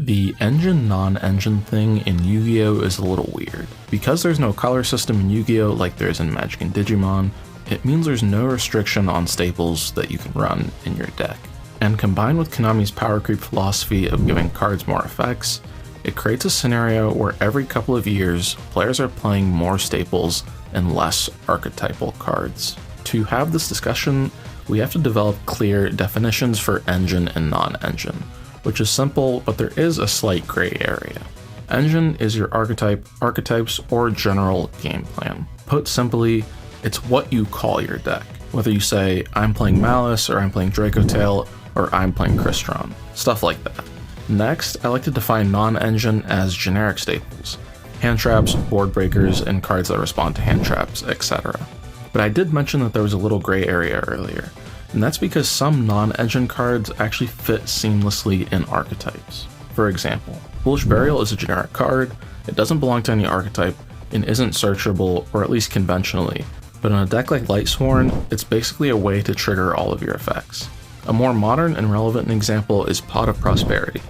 The engine non-engine thing in Yu-Gi-Oh is a little weird. Because there's no color system in Yu-Gi-Oh like there is in Magic and Digimon, it means there's no restriction on staples that you can run in your deck. And combined with Konami's power creep philosophy of giving cards more effects, it creates a scenario where every couple of years, players are playing more staples and less archetypal cards. To have this discussion, we have to develop clear definitions for engine and non-engine, which is simple, but there is a slight gray area. Engine is your archetype, archetypes, or general game plan. Put simply, it's what you call your deck. Whether you say, I'm playing Malice, or I'm playing Draco Tail, or I'm playing Crystron. Stuff like that. Next, I like to define non-engine as generic staples. Hand traps, board breakers, and cards that respond to hand traps, etc. But I did mention that there was a little gray area earlier, and that's because some non-engine cards actually fit seamlessly in archetypes. For example, Foolish Burial is a generic card, it doesn't belong to any archetype, and isn't searchable, or at least conventionally, but in a deck like Lightsworn, it's basically a way to trigger all of your effects. A more modern and relevant example is Pot of Prosperity,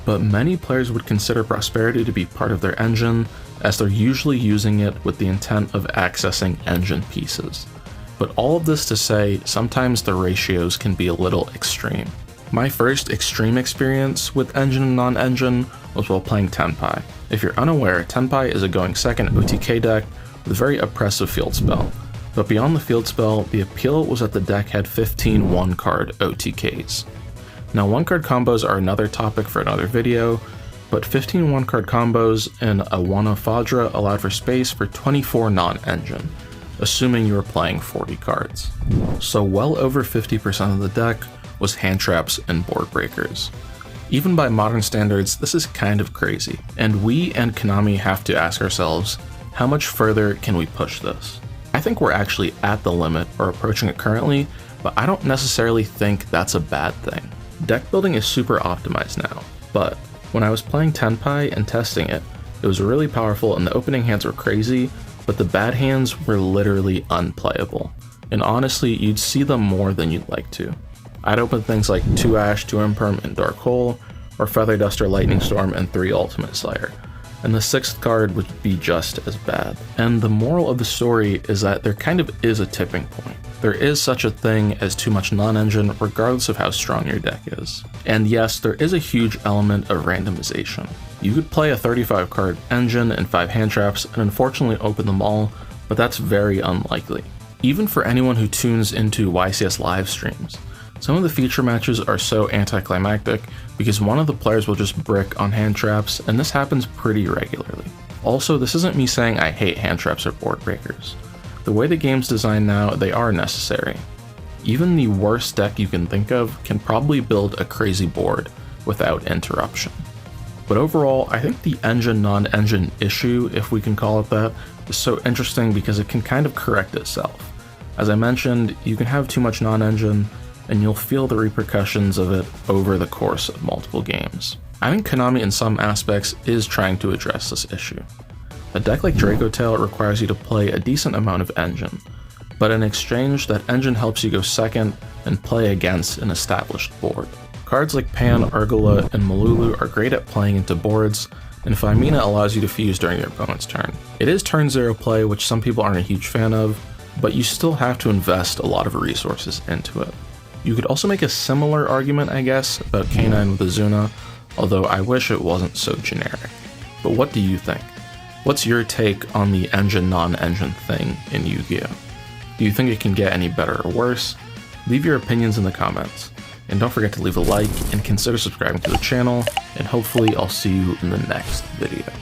but many players would consider Prosperity to be part of their engine, as they're usually using it with the intent of accessing engine pieces. But all of this to say, sometimes the ratios can be a little extreme. My first extreme experience with engine and non-engine was while playing Tenpai. If you're unaware, Tenpai is a going second OTK deck with a very oppressive field spell. But beyond the field spell, the appeal was that the deck had 15 one-card OTKs. Now, one-card combos are another topic for another video, but 15 one-card combos and a 1-of Fadra allowed for space for 24 non-engine, assuming you were playing 40 cards. So well over 50% of the deck was hand traps and board breakers. Even by modern standards, this is kind of crazy, and we and Konami have to ask ourselves, how much further can we push this? I think we're actually at the limit or approaching it currently, but I don't necessarily think that's a bad thing. Deck building is super optimized now, but when I was playing Tenpai and testing it, it was really powerful and the opening hands were crazy, but the bad hands were literally unplayable. And honestly, you'd see them more than you'd like to. I'd open things like 2 Ash, 2 Imperm, and Dark Hole, or Feather Duster, Lightning Storm, and 3 Ultimate Slayer. And the 6th card would be just as bad. And the moral of the story is that there kind of is a tipping point. There is such a thing as too much non-engine regardless of how strong your deck is. And yes, there is a huge element of randomization. You could play a 35 card engine and 5 hand traps and unfortunately open them all, but that's very unlikely. Even for anyone who tunes into YCS live streams, some of the feature matches are so anticlimactic because one of the players will just brick on hand traps, and this happens pretty regularly. Also, this isn't me saying I hate hand traps or board breakers. The way the game's designed now, they are necessary. Even the worst deck you can think of can probably build a crazy board without interruption. But overall, I think the engine non-engine issue, if we can call it that, is so interesting because it can kind of correct itself. As I mentioned, you can have too much non-engine, and you'll feel the repercussions of it over the course of multiple games. I think Konami in some aspects is trying to address this issue. A deck like Draco Tail requires you to play a decent amount of engine, but in exchange that engine helps you go second and play against an established board. Cards like Pan, Urgula, and Malulu are great at playing into boards, and Faimina allows you to fuse during your opponent's turn. It is turn 0 play, which some people aren't a huge fan of, but you still have to invest a lot of resources into it. You could also make a similar argument, I guess, about K9 with Azuna, although I wish it wasn't so generic. But what do you think? What's your take on the engine non-engine thing in Yu-Gi-Oh? Do you think it can get any better or worse? Leave your opinions in the comments. And don't forget to leave a like and consider subscribing to the channel, and hopefully I'll see you in the next video.